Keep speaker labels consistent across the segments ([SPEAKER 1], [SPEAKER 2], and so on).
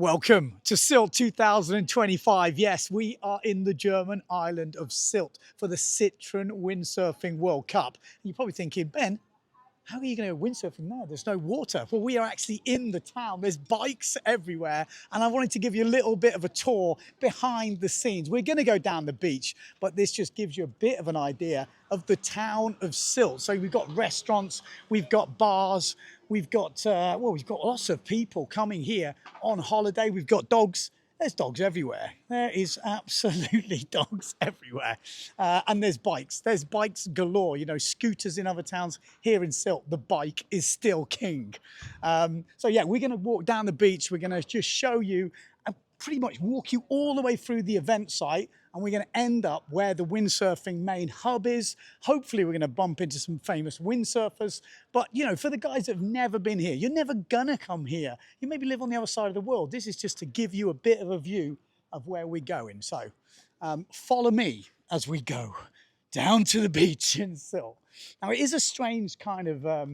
[SPEAKER 1] Welcome to Sylt 2025. Yes, we are in the German island of Sylt for the Citroen Windsurfing World Cup. And you're probably thinking, Ben, how are you going to go windsurfing there? There's no water. Well, we are actually in the town. There's bikes everywhere. And I wanted to give you a little bit of a tour behind the scenes. We're going to go down the beach, but this just gives you a bit of an idea of the town of Sylt. So we've got restaurants, we've got bars, we've got lots of people coming here on holiday. We've got dogs. There's dogs everywhere. There is absolutely dogs everywhere. And there's bikes. There's bikes galore. You know, scooters in other towns. Here in Sylt, the bike is still king. So yeah, we're going to walk down the beach. We're going to just show you and pretty much walk you all the way through the event site. And we're going to end up where the windsurfing main hub is. Hopefully we're going to bump into some famous windsurfers. But, you know, for the guys that have never been here, you're never going to come here. You maybe live on the other side of the world. This is just to give you a bit of a view of where we're going. So follow me as we go down to the beach in Sylt. Now, it is a strange kind of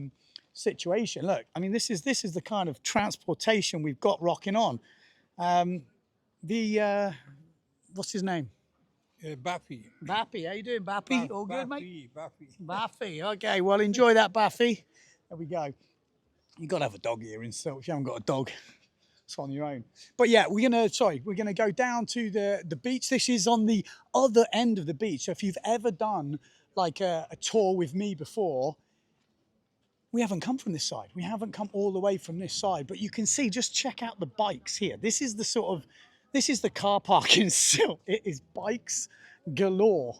[SPEAKER 1] situation. Look, I mean, this is the kind of transportation we've got rocking on. What's his name?
[SPEAKER 2] Baffy.
[SPEAKER 1] Baffy, how you doing, Baffy? All good, mate?
[SPEAKER 2] Baffy.
[SPEAKER 1] Baffy, okay, well, enjoy that, Baffy. There we go. You've got to have a dog here in Sylt. If you haven't got a dog, it's on your own. But yeah, we're gonna go down to the beach. This is on the other end of the beach. So if you've ever done like a tour with me before, we haven't come from this side. We haven't come all the way from this side, but you can see, just check out the bikes here. This is the car park in Sylt. It is bikes galore.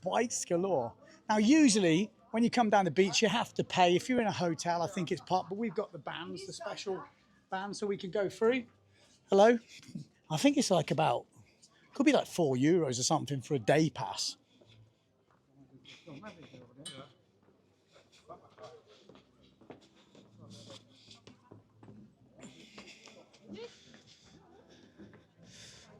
[SPEAKER 1] Bikes galore. Now, usually when you come down the beach, you have to pay. If you're in a hotel, I think it's part, but we've got the bands, the special bands, so we can go through. Hello? I think it's like could be like €4 or something for a day pass.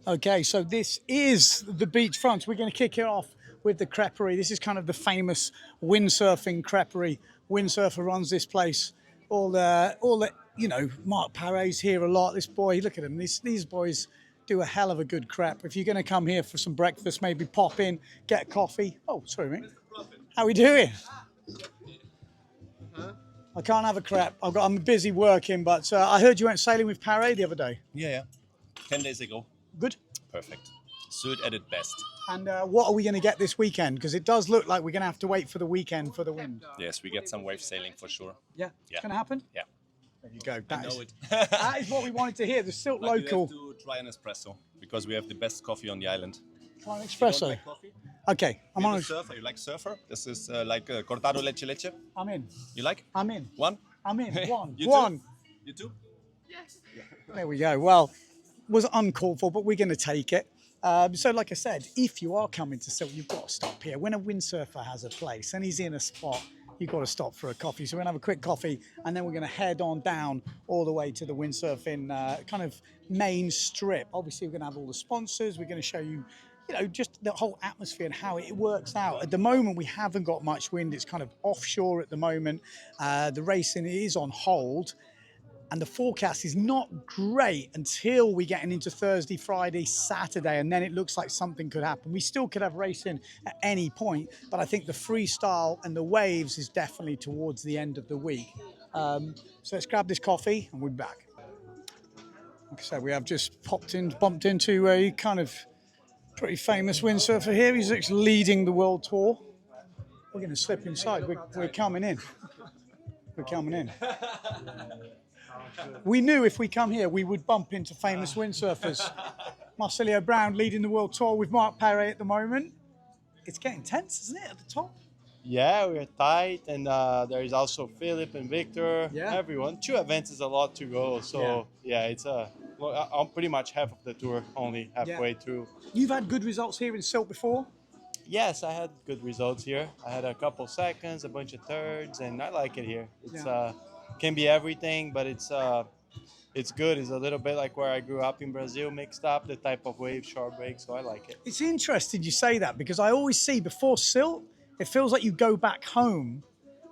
[SPEAKER 1] Okay, so this is the beachfront. We're going to kick it off with the creperie. This is kind of the famous windsurfing creperie. Windsurfer runs this place. All the you know, Mark Paray's here a lot. This boy, look at him. These boys do a hell of a good crep. If you're going to come here for some breakfast, maybe pop in, get a coffee. Oh, sorry, mate. How we doing? I can't have a crep. I'm busy working, but I heard you went sailing with Paray the other day.
[SPEAKER 3] Yeah. 10 days ago.
[SPEAKER 1] Good.
[SPEAKER 3] Perfect. Sylt at its best.
[SPEAKER 1] And what are we going to get this weekend? Because it does look like we're going to have to wait for the weekend for the wind.
[SPEAKER 3] Yes, we get some wave sailing for sure.
[SPEAKER 1] Yeah, it's going to happen?
[SPEAKER 3] Yeah.
[SPEAKER 1] There you go.
[SPEAKER 3] I know it.
[SPEAKER 1] That is what we wanted to hear. The Sylt
[SPEAKER 3] But
[SPEAKER 1] local.
[SPEAKER 3] you have to try an espresso because we have the best coffee on the island.
[SPEAKER 1] Try an
[SPEAKER 3] You
[SPEAKER 1] espresso.
[SPEAKER 3] don't like coffee?
[SPEAKER 1] Okay, I'm
[SPEAKER 3] You're
[SPEAKER 1] on.
[SPEAKER 3] a surfer. You like surfer? This is like cortado leche.
[SPEAKER 1] I'm in.
[SPEAKER 3] You like?
[SPEAKER 1] I'm in.
[SPEAKER 3] One?
[SPEAKER 1] I'm in. One.
[SPEAKER 3] You
[SPEAKER 1] One.
[SPEAKER 3] Too? You too?
[SPEAKER 1] There we go. Well, was uncalled for, but we're going to take it. So like I said, if you are coming to Sylt, you've got to stop here. When a windsurfer has a place and he's in a spot, you've got to stop for a coffee. So we're going to have a quick coffee and then we're going to head on down all the way to the windsurfing kind of main strip. Obviously, we're going to have all the sponsors. We're going to show you, you know, just the whole atmosphere and how it works out. At the moment, we haven't got much wind. It's kind of offshore at the moment. The racing is on hold. And the forecast is not great until we get into Thursday, Friday, Saturday, and then it looks like something could happen. We still could have racing at any point, but I think the freestyle and the waves is definitely towards the end of the week. So let's grab this coffee and we'll be back. Like I said, we have just bumped into a kind of pretty famous windsurfer here. He's actually leading the world tour. We're going to slip inside. We're coming in. We're coming in. We knew if we come here, we would bump into famous windsurfers. Marcelio Brown leading the world tour with Mark Paray at the moment. It's getting tense, isn't it, at the top?
[SPEAKER 4] Yeah, we're tight, and there is also Philip and Victor.
[SPEAKER 1] Yeah.
[SPEAKER 4] Everyone. 2 events is a lot to go, so yeah, it's I'm pretty much half of the tour, only halfway through.
[SPEAKER 1] You've had good results here in Sylt before?
[SPEAKER 4] Yes, I had good results here. I had a couple seconds, a bunch of thirds, and I like it here. It's can be everything, but it's good. It's a little bit like where I grew up in Brazil, mixed up the type of wave, short break, so I like it.
[SPEAKER 1] It's interesting you say that because I always see before Sylt, it feels like you go back home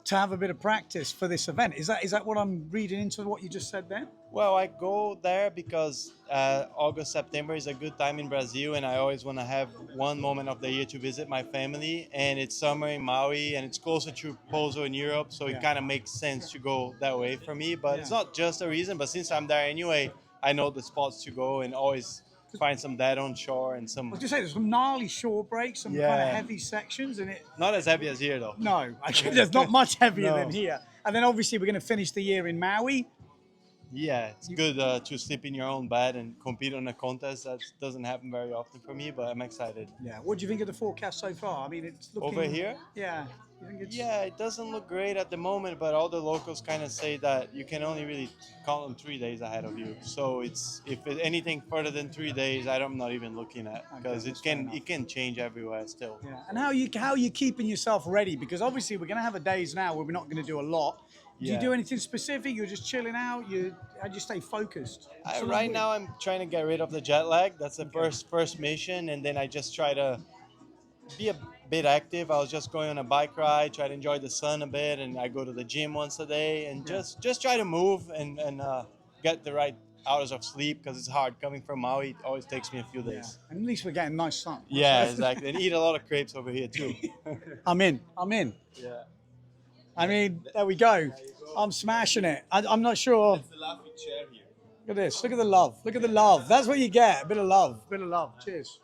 [SPEAKER 1] to have a bit of practice for this event. Is that what I'm reading into what you just said there?
[SPEAKER 4] Well, I go there because August, September is a good time in Brazil, and I always want to have one moment of the year to visit my family. And it's summer in Maui, and it's closer to Pozo in Europe, so it kind of makes sense to go that way for me. But it's not just a reason, but since I'm there anyway, I know the spots to go and always find some dead on shore and some.
[SPEAKER 1] I was just saying, there's some gnarly shore breaks, some kind of
[SPEAKER 4] Yeah.
[SPEAKER 1] heavy sections, and it.
[SPEAKER 4] Not as heavy as here, though.
[SPEAKER 1] No, actually, there's not much heavier
[SPEAKER 4] No.
[SPEAKER 1] than here. And then obviously we're going to finish the year in Maui.
[SPEAKER 4] Yeah, it's good to sleep in your own bed and compete on a contest. That doesn't happen very often for me, but I'm excited.
[SPEAKER 1] Yeah. What do you think of the forecast so far? I mean, it's looking
[SPEAKER 4] Over here?
[SPEAKER 1] Yeah. You think it's,
[SPEAKER 4] Yeah, it doesn't look great at the moment, but all the locals kind of say that you can only really count on 3 days ahead of you. So it's if it's anything further than 3 days, I'm not even looking at because
[SPEAKER 1] that's fair enough.
[SPEAKER 4] it can change everywhere still.
[SPEAKER 1] Yeah. And how are you keeping yourself ready? Because obviously we're going to have a days now where we're not going to do a lot. Do you
[SPEAKER 4] Yeah.
[SPEAKER 1] do anything specific? You're just chilling out. How do you stay focused?
[SPEAKER 4] Right now, I'm trying to get rid of the jet lag. That's the first mission, and then I just try to be a bit active. I was just going on a bike ride, try to enjoy the sun a bit, and I go to the gym once a day, and just try to move and get the right hours of sleep because it's hard coming from Maui. It always takes me a few days.
[SPEAKER 1] And at least we're getting nice sun.
[SPEAKER 4] Yeah, exactly. And eat a lot of crepes over here too.
[SPEAKER 1] I'm in.
[SPEAKER 4] Yeah.
[SPEAKER 1] I mean, there we go. I'm smashing it. I'm not sure.
[SPEAKER 3] The laughing chair here.
[SPEAKER 1] Look at this. Look at the love. Look at the love. That's what you get. A bit of love. A bit of love. Cheers.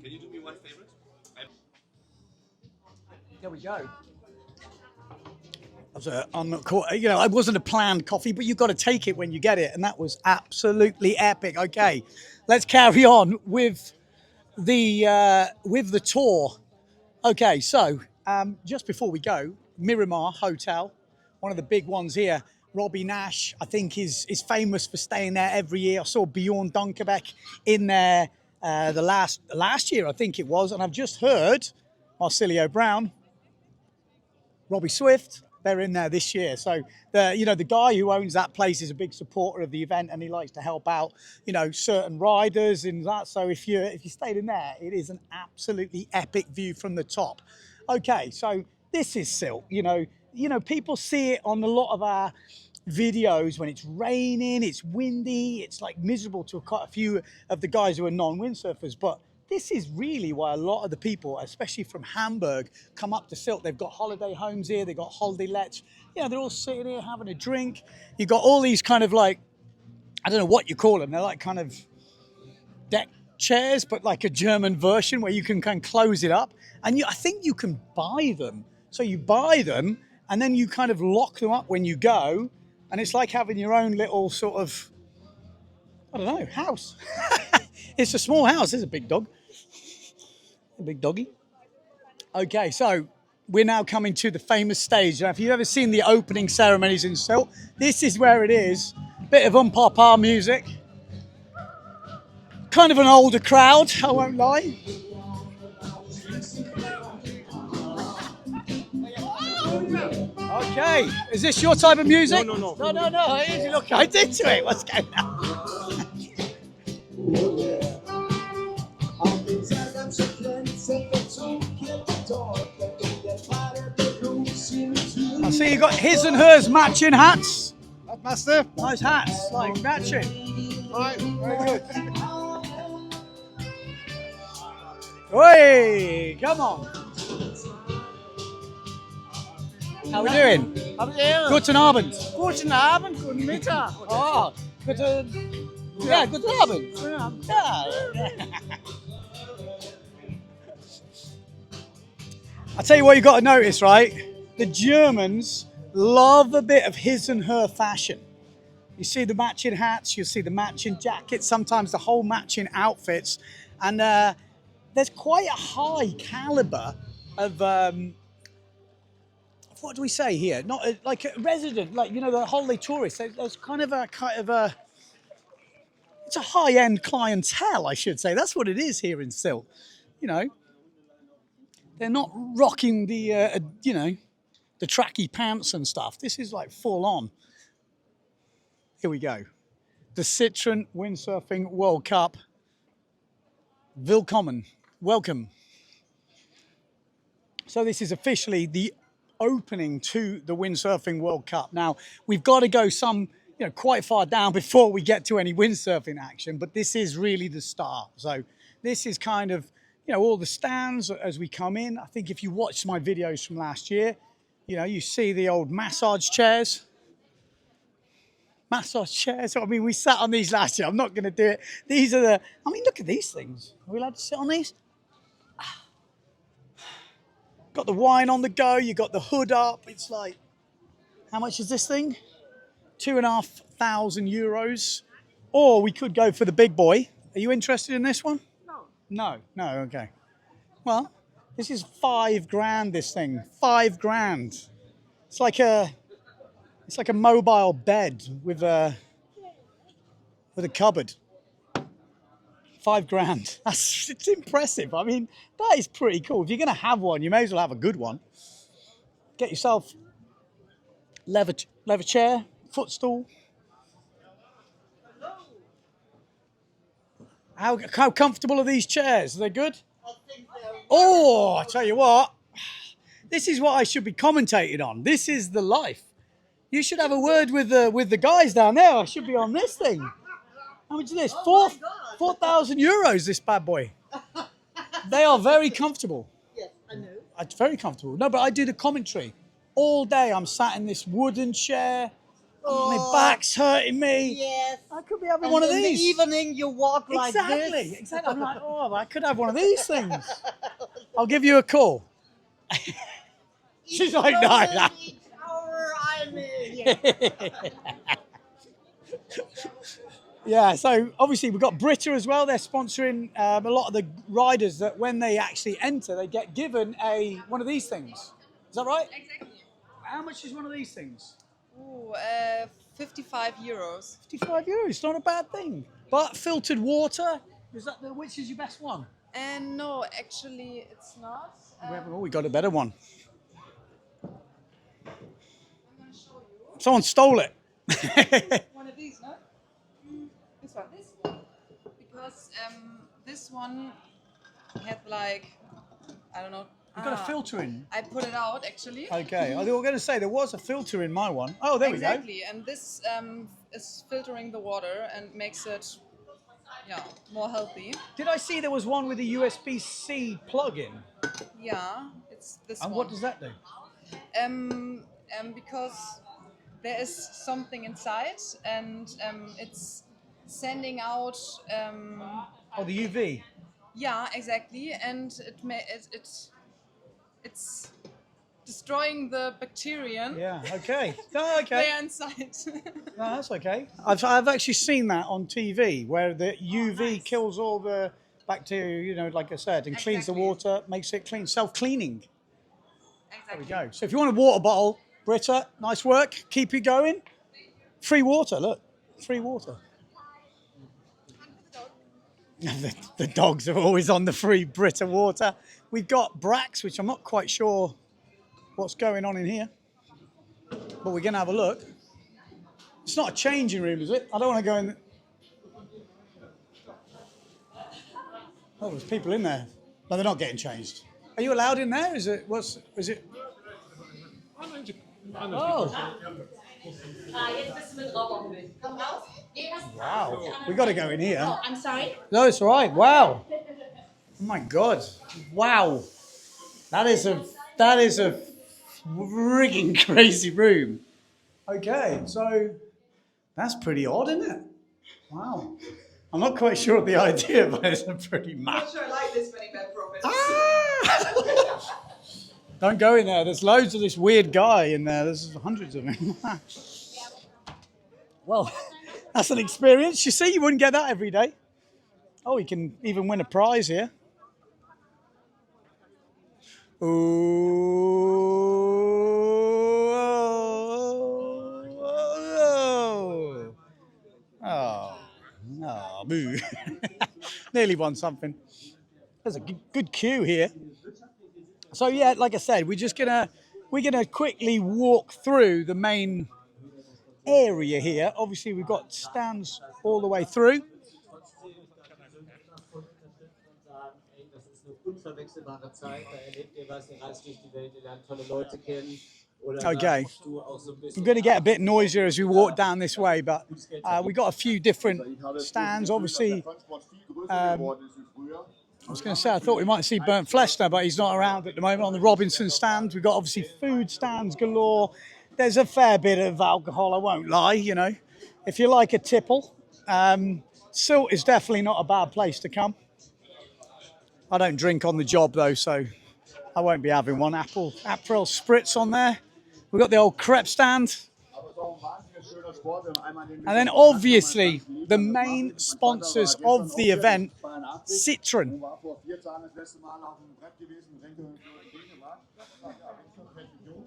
[SPEAKER 3] Can you do me one favorite?
[SPEAKER 1] There we go. It wasn't a planned coffee, but you've got to take it when you get it, and that was absolutely epic. Okay, let's carry on with the tour. Okay, so just before we go, Miramar Hotel, one of the big ones here. Robbie Nash, I think, is famous for staying there every year. I saw Bjorn Dunkerbeck in there the last year, I think it was, and I've just heard Marsilio Brown, Robbie Swift, they're in there this year. So the guy who owns that place is a big supporter of the event, and he likes to help out, certain riders and that. So if you stayed in there, it is an absolutely epic view from the top. Okay, so this is Sylt. People see it on a lot of our videos when it's raining, it's windy, it's like miserable to quite a few of the guys who are non-windsurfers, but this is really why a lot of the people, especially from Hamburg, come up to Sylt. They've got holiday homes here, they've got holiday lets. They're all sitting here having a drink. You've got all these kind of like, I don't know what you call them. They're like kind of deck chairs, but like a German version where you can kind of close it up. And I think you can buy them. So you buy them and then you kind of lock them up when you go. And it's like having your own little sort of, I don't know, house. It's a small house. It's a big dog. A big doggy. Okay, so we're now coming to the famous stage. Now, if you've ever seen the opening ceremonies in Sylt, this is where it is. Bit of papa music. Kind of an older crowd, I won't lie. Okay, is this your type of music?
[SPEAKER 4] No.
[SPEAKER 1] No. Look, I did to it. What's going on? I see you got his and hers matching hats.
[SPEAKER 2] Master.
[SPEAKER 1] Nice hats, like matching.
[SPEAKER 2] All right, very good.
[SPEAKER 1] Oi, come on. How we doing? Guten Abend.
[SPEAKER 2] Guten Abend, guten Mittag.
[SPEAKER 1] Oh, guten Abend. Yeah. I tell you what you got to notice, right? The Germans love a bit of his and her fashion. You see the matching hats, you see the matching jackets, sometimes the whole matching outfits. And there's quite a high caliber of, what do we say here? Not like a resident, like, the holiday tourist. There's kind of a, it's a high-end clientele, I should say. That's what it is here in Sylt. They're not rocking the, the tracky pants and stuff. This is like full on. Here we go. The Citroen Windsurfing World Cup. Willkommen. Welcome. So this is officially the opening to the Windsurfing World Cup. Now, we've got to go some you know, quite far down before we get to any windsurfing action, but this is really the start. So this is kind of, you know, all the stands as we come in. I think if you watched my videos from last year, you know, you see the old massage chairs. Massage chairs. I mean, we sat on these last year. I'm not going to do it. These are the, I mean, look at these things. Are we allowed to sit on these? Got the wine on the go. You got the hood up. It's like, how much is this thing? €2,500. Or we could go for the big boy. Are you interested in this one? No. No, okay. Well, this is £5,000, this thing. £5,000. It's like a mobile bed with a cupboard. £5,000. It's impressive. I mean, that is pretty cool. If you're going to have one, you may as well have a good one. Get yourself leather chair, footstool. How comfortable are these chairs? Are they good? Oh, I tell you what, this is what I should be commentating on. This is the life. You should have a word with the guys down there. I should be on this thing. How much is this? €4,000, this bad boy. They are very comfortable.
[SPEAKER 5] Yes, I know.
[SPEAKER 1] It's very comfortable. No, but I do the commentary. All day I'm sat in this wooden chair. My back's hurting me.
[SPEAKER 5] Yes.
[SPEAKER 1] I could be having
[SPEAKER 5] And
[SPEAKER 1] one of
[SPEAKER 5] in
[SPEAKER 1] these.
[SPEAKER 5] the evening you walk like this.
[SPEAKER 1] Exactly. I'm like, oh, I could have one of these things. I'll give you a call. She's like, no.
[SPEAKER 5] Each hour I'm in.
[SPEAKER 1] Yeah, so obviously we've got Brita as well. They're sponsoring a lot of the riders that when they actually enter, they get given one of these things. Is that right?
[SPEAKER 6] Exactly.
[SPEAKER 1] How much is one of these things?
[SPEAKER 6] Ooh, €55.
[SPEAKER 1] €55. Not a bad thing. But filtered water, which is your best one?
[SPEAKER 6] And no, actually, it's not.
[SPEAKER 1] We got a better one.
[SPEAKER 6] I'm going to show you.
[SPEAKER 1] Someone stole it.
[SPEAKER 6] One of these, no? This one. This one. Because this one had like, I don't know.
[SPEAKER 1] You've got a filter in.
[SPEAKER 6] I put it out actually.
[SPEAKER 1] Okay. I was going to say there was a filter in my one. Oh, there
[SPEAKER 6] Exactly,
[SPEAKER 1] we go.
[SPEAKER 6] and this is filtering the water and makes it, more healthy.
[SPEAKER 1] Did I see there was one with a USB-C plug-in?
[SPEAKER 6] Yeah, it's this
[SPEAKER 1] And
[SPEAKER 6] one.
[SPEAKER 1] what does that do?
[SPEAKER 6] Because there is something inside, and it's sending out.
[SPEAKER 1] Oh, the UV.
[SPEAKER 6] Yeah, exactly, and it's destroying the bacteria.
[SPEAKER 1] Yeah. Okay. No, okay.
[SPEAKER 6] They are inside.
[SPEAKER 1] No, that's okay. I've actually seen that on TV where the UV
[SPEAKER 6] nice.
[SPEAKER 1] kills all the bacteria, you know, like I said, and cleans the
[SPEAKER 6] Exactly.
[SPEAKER 1] water, makes it clean, self-cleaning. There
[SPEAKER 6] Exactly.
[SPEAKER 1] we go. So if you want a water bottle, Brita, nice work. Keep it going. Free water, look. Free water. The dogs are always on the free Brita water. We've got Brax, which I'm not quite sure what's going on in here, but we're going to have a look. It's not a changing room, is it? I don't want to go in. Oh, there's people in there. No, they're not getting changed. Are you allowed in there? Is it? Oh.
[SPEAKER 7] Jetzt bist du mit Raum. Komm raus.
[SPEAKER 1] Wow. We got to go in here.
[SPEAKER 7] Oh, I'm sorry.
[SPEAKER 1] No, it's all right. Wow. Oh my God. Wow. That is a frigging crazy room. Okay, so that's pretty odd, isn't it? Wow. I'm not quite sure of the idea, but it's a pretty mad.
[SPEAKER 6] Not sure I like this many bad Proffitt.
[SPEAKER 1] Ah! Don't go in there. There's loads of this weird guy in there. There's hundreds of him. Well, that's an experience. You see, you wouldn't get that every day. Oh, you can even win a prize here. Oh, no, boo. Nearly won something. There's a good queue here. So yeah, like I said, we're gonna quickly walk through the main area here. Obviously, we've got stands all the way through.
[SPEAKER 8] Unverwechselbare Zeit, da erlebt ihr was, ihr reist durch die Welt, ihr lernt tolle Leute kennen
[SPEAKER 1] Okay. I'm going to get a bit noisier as we walk down this way, but we got a few different stands. Obviously, I was going to say I thought we might see Burnt Flesh there, but he's not around at the moment on the Robinson stand. We've got obviously food stands galore. There's a fair bit of alcohol, I won't lie, you know. If you like a tipple, Sylt is definitely not a bad place to come. I don't drink on the job though, so I won't be having one. April Spritz on there. We've got the old crepe stand. And then obviously the main sponsors of the event, Citroen.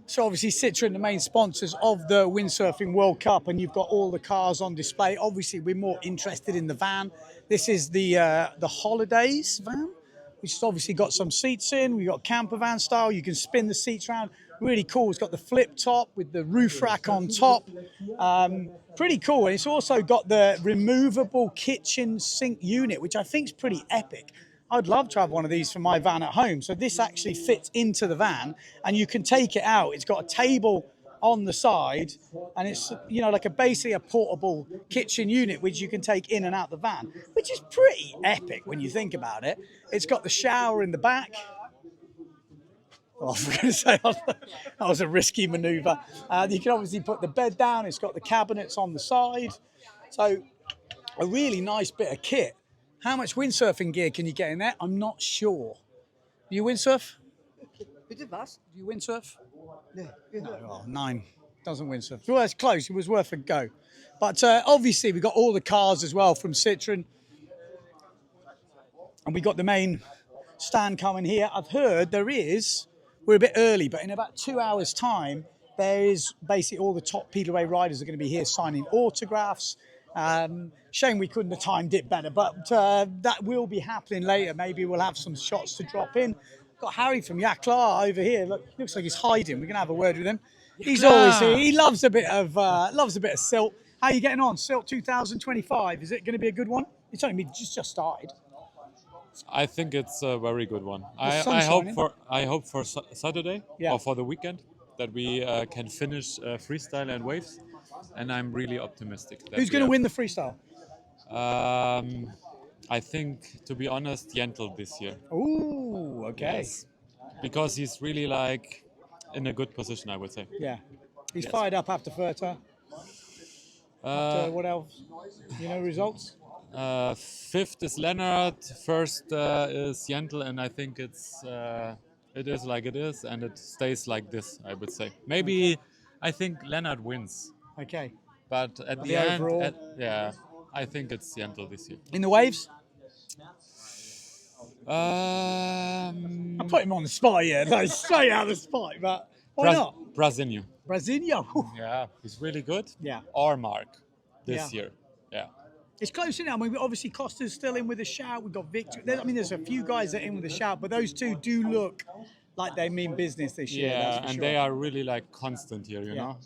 [SPEAKER 1] So obviously Citroen, the main sponsors of the Windsurfing World Cup, and you've got all the cars on display. Obviously we're more interested in the van. This is the Holidays van, which has obviously got some seats in. We've got camper van style. You can spin the seats around. Really cool. It's got the flip top with the roof rack on top. Pretty cool. And it's also got the removable kitchen sink unit, which I think is pretty epic. I'd love to have one of these for my van at home. So this actually fits into the van and you can take it out. It's got a table on the side and it's, you know, like basically a portable kitchen unit which you can take in and out the van, which is pretty epic when you think about it. It's got the shower in the back. Oh, I was going to say that was a risky manoeuvre. You can obviously put the bed down. It's got the cabinets on the side. So a really nice bit of kit. How much windsurfing gear can you get in there? I'm not sure. Do you windsurf?
[SPEAKER 5] Bitte was?
[SPEAKER 1] Do you windsurf?
[SPEAKER 5] Nee.
[SPEAKER 1] No, oh, 9. Doesn't windsurf. Well, it's close. It was worth a go. But obviously we've got all the cars as well from Citroen. And we got the main stand coming here. I've heard we're a bit early, but in about 2 hours' time, there is basically all the top PWA riders are going to be here signing autographs. Shame we couldn't have timed it better, but that will be happening later. Maybe we'll have some shots to drop in. Got Harry from Yaklar over here. Look, looks like he's hiding. We're going to have a word with him. He's always here. He loves a bit of Sylt. How are you getting on? Sylt 2025. Is it going to be a good one? It's only just started.
[SPEAKER 8] I think it's a very good one. I hope for Saturday or for the weekend that we can finish freestyle and waves, and I'm really optimistic.
[SPEAKER 1] Who's going to win the freestyle?
[SPEAKER 8] I think, to be honest, Jentl this year.
[SPEAKER 1] Ooh, okay.
[SPEAKER 8] Yes. Because he's really like in a good position, I would say.
[SPEAKER 1] Yeah, he's fired up after Furta. After what else? You know results?
[SPEAKER 8] 5th is Leonard, 1st is Jentl, and I think it is like it is, and it stays like this, I would say. Maybe I think Leonard wins.
[SPEAKER 1] Okay.
[SPEAKER 8] But at the end,
[SPEAKER 1] overall?
[SPEAKER 8] I think it's Jentl this year.
[SPEAKER 1] In the waves? I put him on the spot here, like straight out of the spot, but why not?
[SPEAKER 8] Brasinho.
[SPEAKER 1] Brasinho.
[SPEAKER 8] Yeah, he's really good.
[SPEAKER 1] Yeah.
[SPEAKER 8] Or Mark this year. Yeah.
[SPEAKER 1] It's close enough. I mean, obviously Costa's still in with a shout. We've got Victor. I mean, there's a few guys that are in with a shout, but those two do look like they mean business this year.
[SPEAKER 8] Yeah,
[SPEAKER 1] and
[SPEAKER 8] sure. They are really like constant here, you know.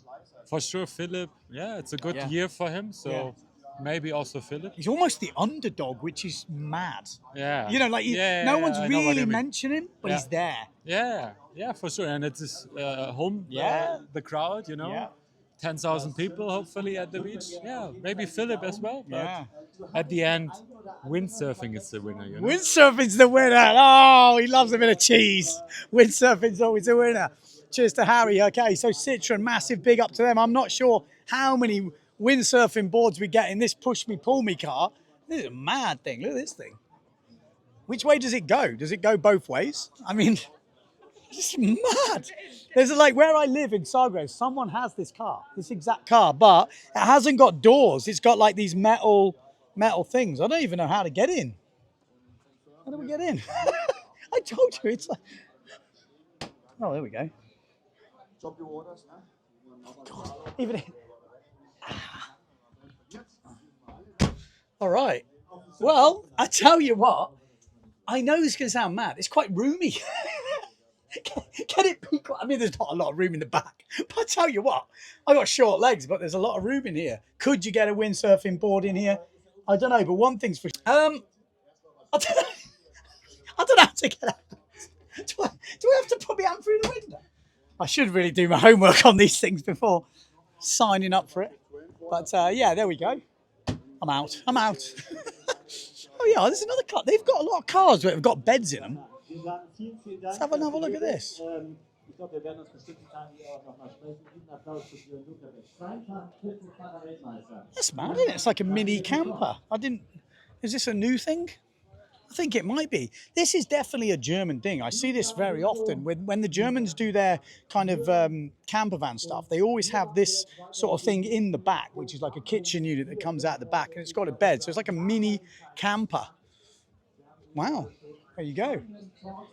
[SPEAKER 8] For sure, Philip. Yeah, it's a good year for him. So maybe also Philip.
[SPEAKER 1] He's almost the underdog, which is mad.
[SPEAKER 8] Yeah.
[SPEAKER 1] You know, like no one's really mentioning him, but he's there.
[SPEAKER 8] Yeah, for sure. And it's his home. The crowd, you know. Yeah. 10,000 people, hopefully, at the beach. Yeah, maybe Philip as well. But at the end, windsurfing is the winner. You know?
[SPEAKER 1] Windsurfing's the winner. Oh, he loves a bit of cheese. Windsurfing's always a winner. Cheers to Harry. Okay, so Citroen, massive big up to them. I'm not sure how many windsurfing boards we get in this push me, pull me car. This is a mad thing. Look at this thing. Which way does it go? Does it go both ways? I mean, it's mad. There's like where I live in Sagres, someone has this car, this exact car, but it hasn't got doors. It's got like these metal things. I don't even know how to get in. How do we get in? I told you it's like. Oh, there we go. God, even. All right. Well, I tell you what. I know this is going to sound mad. It's quite roomy. Can it be? I mean, there's not a lot of room in the back, but I tell you what, I got short legs, but there's a lot of room in here. Could you get a windsurfing board in here? I don't know, but one thing's for I don't know how to get out. Do I have to put my hand through the window? I should really do my homework on these things before signing up for it. But yeah, there we go. I'm out. I'm out. Oh yeah, there's another car. They've got a lot of cars that have got beds in them. Let's have another look at this. That's mad, isn't it? It's like a mini camper. Is this a new thing? I think it might be. This is definitely a German thing. I see this very often. When the Germans do their kind of camper van stuff, they always have this sort of thing in the back, which is like a kitchen unit that comes out the back, and it's got a bed. So it's like a mini camper. Wow. There you go.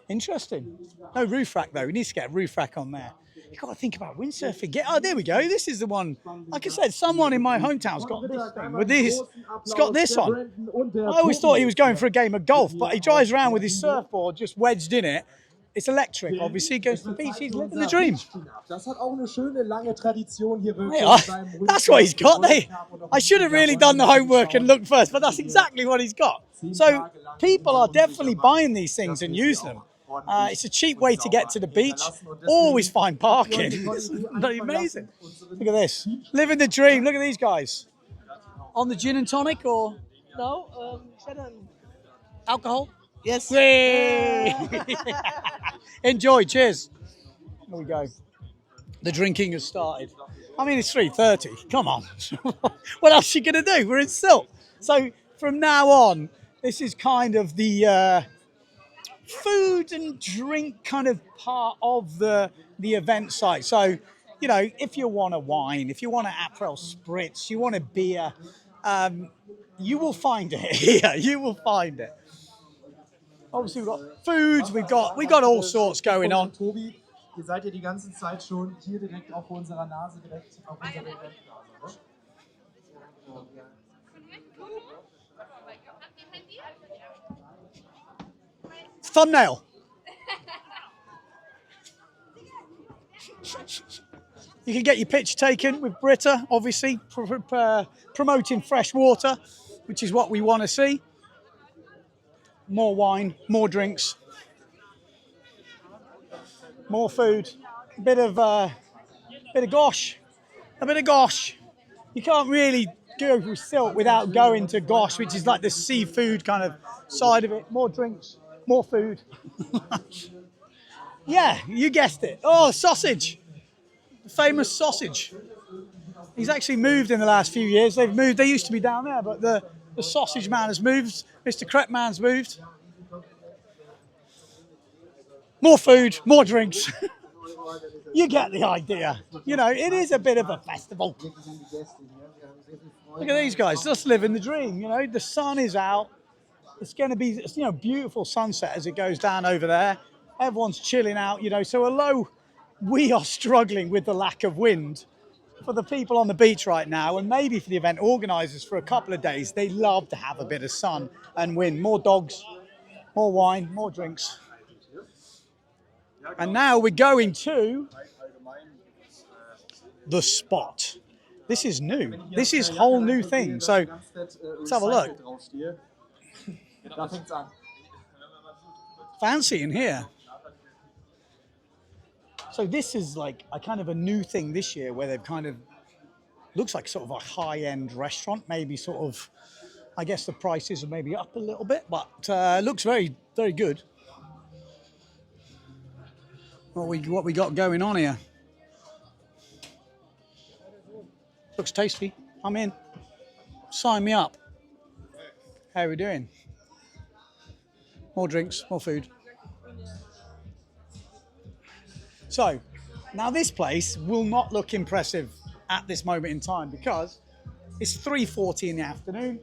[SPEAKER 1] Interesting. No roof rack, though. We need to get a roof rack on there. You've got to think about windsurfing. Oh, there we go. This is the one. Like I said, someone in my hometown's got this thing with these. It's got this on. I always thought he was going for a game of golf, but he drives around with his surfboard just wedged in it. It's electric, obviously. He goes to the beach. He's living the dream. That's what he's got. I should have really done the homework and looked first, but that's exactly what he's got. So people are definitely buying these things and using them. It's a cheap way to get to the beach. Always find parking. It's bloody amazing. Look at this. Living the dream. Look at these guys. On the gin and tonic or no? Alcohol?
[SPEAKER 5] Yes.
[SPEAKER 1] Yay! Enjoy. Cheers. There we go. The drinking has started. I mean, it's 3:30. Come on. What else are you going to do? We're in Sylt. So from now on, this is kind of the food and drink kind of part of the event site. So, you know, if you want a wine, if you want an Aperol Spritz, you want a beer, you will find it here. You will find it. Obviously, we've got foods, we've got all sorts going on.
[SPEAKER 9] Tobi, ihr seid ja die ganze Zeit schon hier direkt auf unserer Nase, direkt auf unserer Eventnase, ne?
[SPEAKER 1] Thumbnail. You can get your picture taken with Britta, obviously, promoting fresh water, which is what we want to see. More wine, more drinks, more food, a bit of gosh. You can't really go through Sylt without going to gosh, which is like the seafood kind of side of it. More drinks, more food. Yeah, you guessed it. Oh, sausage. The famous sausage. He's actually moved in the last few years. They've moved. They used to be down there, but the sausage man has moved. Mr. Crepe man's moved. More food, more drinks. You get the idea. You know, it is a bit of a festival. Look at these guys, just living the dream. You know, the sun is out. It's going to be, you know, beautiful sunset as it goes down over there. Everyone's chilling out, you know. So although we are struggling with the lack of wind, for the people on the beach right now, and maybe for the event organisers for a couple of days, they love to have a bit of sun and wind. More dogs, more wine, more drinks. And now we're going to the spot. This is new. This is a whole new thing. So let's have a look. Fancy in here. So this is like a kind of a new thing this year where they've kind of, looks like sort of a high-end restaurant, maybe sort of, I guess the prices are maybe up a little bit, but looks very, very good. What we got going on here? Looks tasty. I'm in. Sign me up. How are we doing? More drinks, more food. So, now this place will not look impressive at this moment in time because it's 3:40 in the afternoon,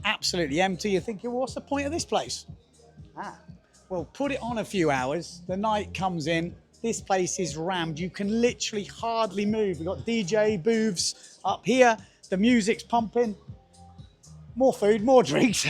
[SPEAKER 1] absolutely empty. You're thinking, well, what's the point of this place? Well, put it on a few hours. The night comes in. This place is rammed. You can literally hardly move. We've got DJ booths up here. The music's pumping. More food, more drinks.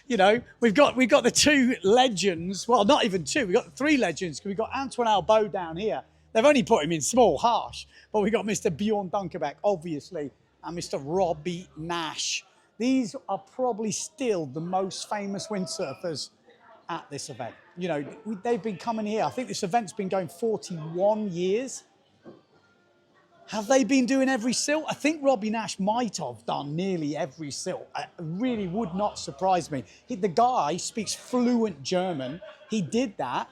[SPEAKER 1] You know, we've got the two legends. Well, not even two. We've got three legends. We've got Antoine Albo down here. They've only put him in small, harsh. But we've got Mr. Bjorn Dunkerbeck, obviously, and Mr. Robbie Nash. These are probably still the most famous windsurfers at this event. You know, they've been coming here. I think this event's been going 41 years. Have they been doing every Sylt? I think Robbie Nash might have done nearly every Sylt. It really would not surprise me. The guy speaks fluent German. He did that,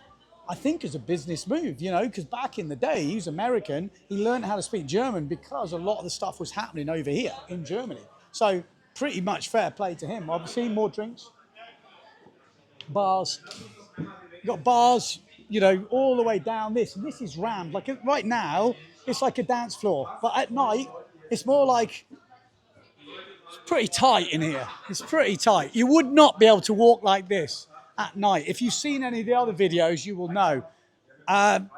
[SPEAKER 1] I think, as a business move, you know, because back in the day, he was American. He learned how to speak German because a lot of the stuff was happening over here in Germany. So pretty much fair play to him. Obviously, more drinks. Bars. You've got bars, you know, all the way down this. And this is rammed. Like right now, it's like a dance floor. But at night, it's more like, it's pretty tight in here. It's pretty tight. You would not be able to walk like this at night. If you've seen any of the other videos, you will know.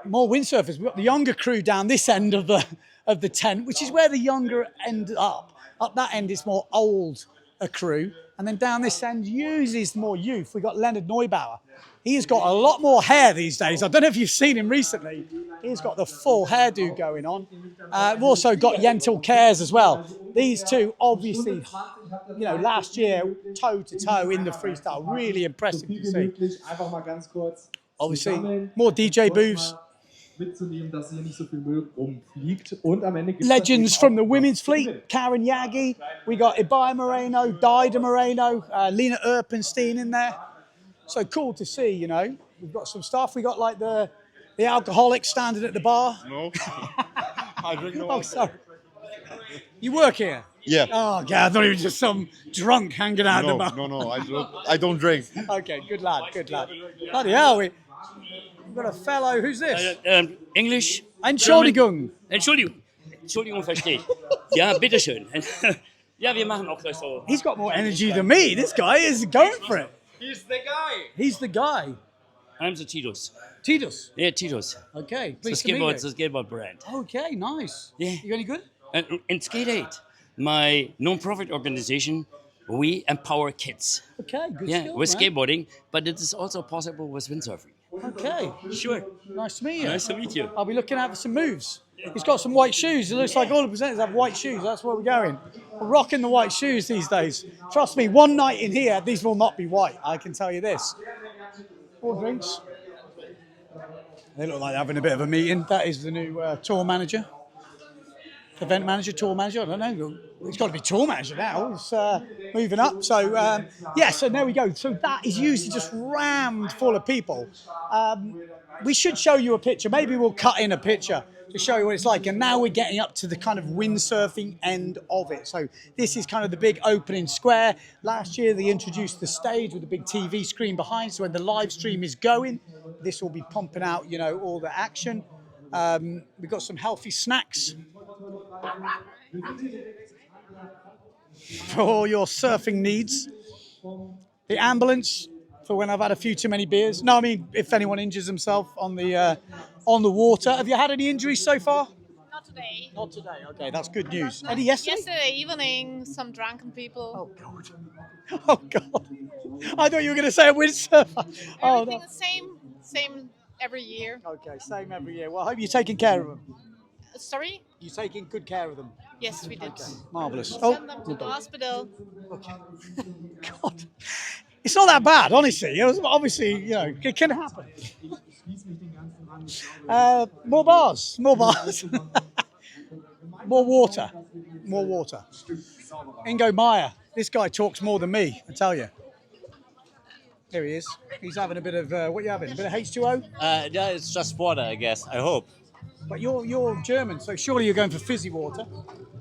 [SPEAKER 1] More windsurfers. We've got the younger crew down this end of the tent, which is where the younger end up. Up that end, it's more old a crew. And then down this end, uses more youth. We've got Leonard Neubauer. He's got a lot more hair these days. I don't know if you've seen him recently. He's got the full hairdo going on. We've also got Yentil Cares as well. These two, obviously, you know, last year, toe to toe in the freestyle. Really impressive to see. Obviously, more DJ booths. Legends from the women's fleet, Karen Yagi. We got Ibaya Moreno, Dida Moreno, Lena Erpenstein in there. So cool to see, you know. We've got some stuff. We got like the alcoholics standing at the bar.
[SPEAKER 2] No. I drink no.
[SPEAKER 1] Oh, sorry. You work here?
[SPEAKER 2] Yeah.
[SPEAKER 1] Oh, God, I thought he was just some drunk hanging out
[SPEAKER 2] No,
[SPEAKER 1] the bar.
[SPEAKER 2] no, I don't drink.
[SPEAKER 1] Okay, good lad, good lad. Bloody hell, we've got a fellow, who's this?
[SPEAKER 10] English.
[SPEAKER 1] Entschuldigung.
[SPEAKER 10] Entschuldigung, verstehe ich. Ja, bitteschön. Ja, wir machen auch so.
[SPEAKER 1] He's got more energy than me. This guy is going for it.
[SPEAKER 3] He's the guy.
[SPEAKER 1] He's the guy.
[SPEAKER 10] I'm the Titus.
[SPEAKER 1] Titus.
[SPEAKER 10] Yeah, Titus.
[SPEAKER 1] Okay,
[SPEAKER 10] The
[SPEAKER 1] pleased to meet you.
[SPEAKER 10] skateboard brand.
[SPEAKER 1] Okay, nice.
[SPEAKER 10] Yeah.
[SPEAKER 1] You any good?
[SPEAKER 10] And Skate 8, my non-profit organization, we empower kids.
[SPEAKER 1] Okay, good
[SPEAKER 10] Yeah,
[SPEAKER 1] skill,
[SPEAKER 10] with
[SPEAKER 1] man.
[SPEAKER 10] skateboarding, but it is also possible with windsurfing.
[SPEAKER 1] Okay,
[SPEAKER 10] Sure.
[SPEAKER 1] nice to meet you.
[SPEAKER 10] Nice to meet you.
[SPEAKER 1] I'll be looking out for some moves. He's got some white shoes. It looks like all the presenters have white shoes. That's where we're going. We're rocking the white shoes these days. Trust me, one night in here, these will not be white. I can tell you this. More drinks. They look like they're having a bit of a meeting. That is the new tour manager. Event manager, tour manager, I don't know. It's got to be tour manager now. It's moving up. So, yeah, so there we go. So that is usually just rammed full of people. We should show you a picture. Maybe we'll cut in a picture to show you what it's like. And now we're getting up to the kind of windsurfing end of it. So this is kind of the big opening square. Last year, they introduced the stage with a big TV screen behind. So when the live stream is going, this will be pumping out, you know, all the action. We've got some healthy snacks for all your surfing needs. The ambulance for when I've had a few too many beers. No, I mean, if anyone injures himself on the water. Have you had any injuries so far?
[SPEAKER 11] Not today.
[SPEAKER 1] Not today. Okay, that's good news. Any yesterday?
[SPEAKER 11] Yesterday evening, some drunken people.
[SPEAKER 1] Oh God. Oh God. I thought you were going to say a windsurfer. Oh,
[SPEAKER 11] Everything
[SPEAKER 1] no.
[SPEAKER 11] the same every year.
[SPEAKER 1] Okay, same every year. Well, I hope you're taking care of them.
[SPEAKER 11] Sorry?
[SPEAKER 1] You're taking good care of them.
[SPEAKER 11] Yes, we did.
[SPEAKER 1] Marvellous.
[SPEAKER 11] Send them to the hospital.
[SPEAKER 1] Okay. God. It's not that bad, honestly. It was obviously, you know, it can happen. More bars. More bars. More water. More water. Ingo Meyer. This guy talks more than me, I tell you. Here he is. He's having a bit of, what are you having? A bit of H2O?
[SPEAKER 12] Yeah, it's just water, I guess. I hope.
[SPEAKER 1] But you're German, so surely you're going for fizzy water.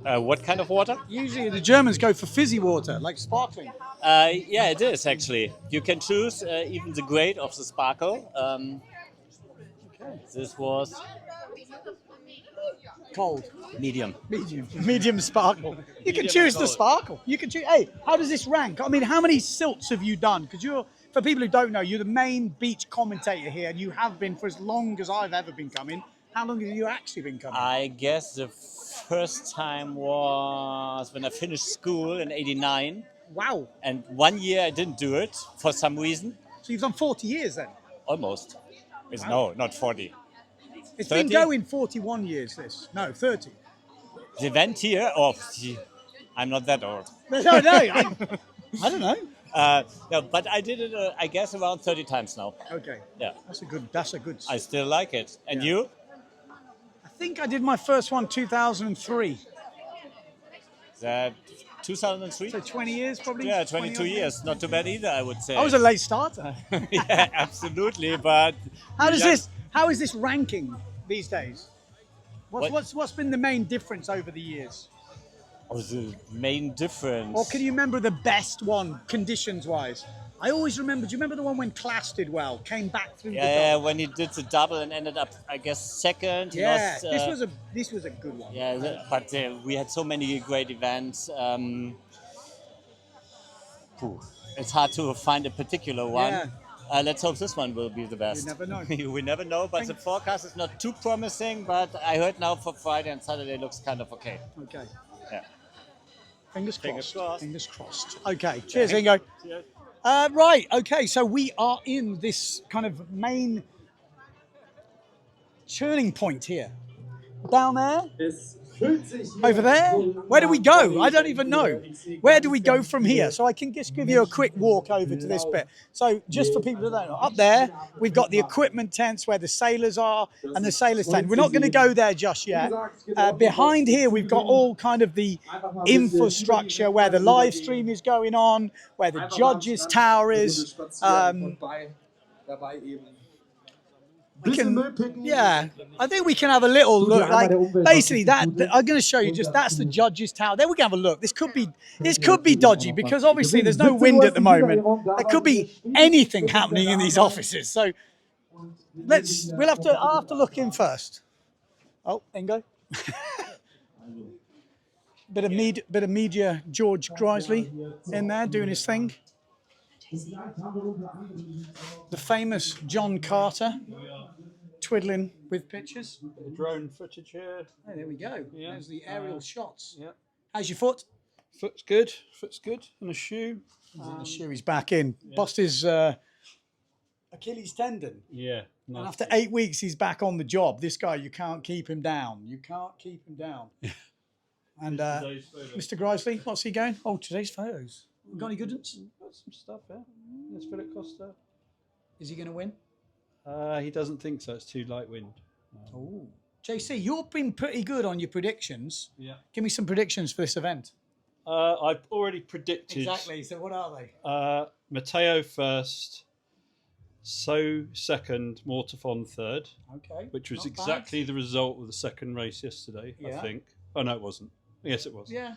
[SPEAKER 12] What kind of water?
[SPEAKER 1] Usually the Germans go for fizzy water, like sparkling.
[SPEAKER 12] Yeah, it is actually. You can choose even the grade of the sparkle. This was
[SPEAKER 1] cold.
[SPEAKER 12] Medium.
[SPEAKER 1] Medium sparkle. You can choose the sparkle. You can choose. Hey, how does this rank? I mean, how many Sylts have you done? Because for people who don't know, you're the main beach commentator here, and you have been for as long as I've ever been coming. How long have you actually been coming?
[SPEAKER 12] I guess the first time was when I finished school in '89.
[SPEAKER 1] Wow.
[SPEAKER 12] And 1 year I didn't do it for some reason.
[SPEAKER 1] So you've done 40 years then?
[SPEAKER 12] Almost. It's, no, not 40.
[SPEAKER 1] It's
[SPEAKER 12] 30?
[SPEAKER 1] been going 41 years, this. No, 30.
[SPEAKER 12] The event here, I'm not that old.
[SPEAKER 1] No, I don't know.
[SPEAKER 12] No, but I did it, I guess, around 30 times now.
[SPEAKER 1] Okay.
[SPEAKER 12] Yeah.
[SPEAKER 1] That's a good.
[SPEAKER 12] I still like it. And you?
[SPEAKER 1] I think I did my first one 2003.
[SPEAKER 12] That 2003?
[SPEAKER 1] So 20 years probably?
[SPEAKER 12] Yeah, 22 years. Not too bad either, I would say.
[SPEAKER 1] I was a late starter.
[SPEAKER 12] Yeah, absolutely. But
[SPEAKER 1] How is this ranking these days? What's been the main difference over the years?
[SPEAKER 12] Oh, the main difference.
[SPEAKER 1] Or can you remember the best one, conditions-wise? I always remember. Do you remember the one when Klaas did well, came back through?
[SPEAKER 12] Yeah,
[SPEAKER 1] the
[SPEAKER 12] when he did the double and ended up, I guess, second. He
[SPEAKER 1] yeah,
[SPEAKER 12] lost,
[SPEAKER 1] this was a good one.
[SPEAKER 12] Yeah, but we had so many great events. It's hard to find a particular one.
[SPEAKER 1] Yeah.
[SPEAKER 12] Let's hope this one will be the best.
[SPEAKER 1] You never know.
[SPEAKER 12] We never know, but the forecast is not too promising. But I heard now for Friday and Saturday looks kind of okay.
[SPEAKER 1] Okay.
[SPEAKER 12] Yeah.
[SPEAKER 1] Fingers crossed.
[SPEAKER 12] Fingers crossed.
[SPEAKER 1] Fingers crossed. Okay. Cheers, Ingo.
[SPEAKER 12] Cheers.
[SPEAKER 1] Right. Okay. So we are in this kind of main turning point here. Down there. Over there? Where do we go? I don't even know. Where do we go from here? So I can just give you a quick walk over to this bit. So just for people that don't know, up there, we've got the equipment tents where the sailors are and the sailors tent. We're not going to go there just yet. Behind here, we've got all kind of the infrastructure where the live stream is going on, where the judges' tower is. Yeah, I think we can have a little look. Like basically, that I'm going to show you. That's the judges' tower. Then we can have a look. This could be dodgy because obviously there's no wind at the moment. There could be anything happening in these offices. So I'll have to look in first. Oh, Ingo. bit of media. George Grisley in there doing his thing. The famous John Carter twiddling with pictures.
[SPEAKER 13] Drone footage here.
[SPEAKER 1] Oh, there we go.
[SPEAKER 13] Yeah.
[SPEAKER 1] There's the aerial shots.
[SPEAKER 13] Yeah.
[SPEAKER 1] How's your foot?
[SPEAKER 13] Foot's good. Foot's good. And a shoe.
[SPEAKER 1] The shoe is back in.
[SPEAKER 13] Yeah.
[SPEAKER 1] Bust his Achilles tendon.
[SPEAKER 13] Yeah.
[SPEAKER 1] And after 8 weeks, he's back on the job. This guy, you can't keep him down. You can't keep him down. And Mr. Grisley, what's he going? Oh, today's photos. Got any good ones?
[SPEAKER 13] Got some stuff, yeah. There's Philip Costa.
[SPEAKER 1] Is he going to win?
[SPEAKER 13] He doesn't think so. It's too light wind.
[SPEAKER 1] Oh, JC, you've been pretty good on your predictions.
[SPEAKER 13] Yeah.
[SPEAKER 1] Give me some predictions for this event.
[SPEAKER 13] I've already predicted.
[SPEAKER 1] Exactly. So what are they?
[SPEAKER 13] Matteo first, So second, Mortifon third.
[SPEAKER 1] Okay.
[SPEAKER 13] Which was
[SPEAKER 1] not
[SPEAKER 13] exactly
[SPEAKER 1] bad.
[SPEAKER 13] the result of the second race yesterday,
[SPEAKER 1] Yeah.
[SPEAKER 13] I think. Oh, no, it wasn't. Yes, it was.
[SPEAKER 1] Yeah.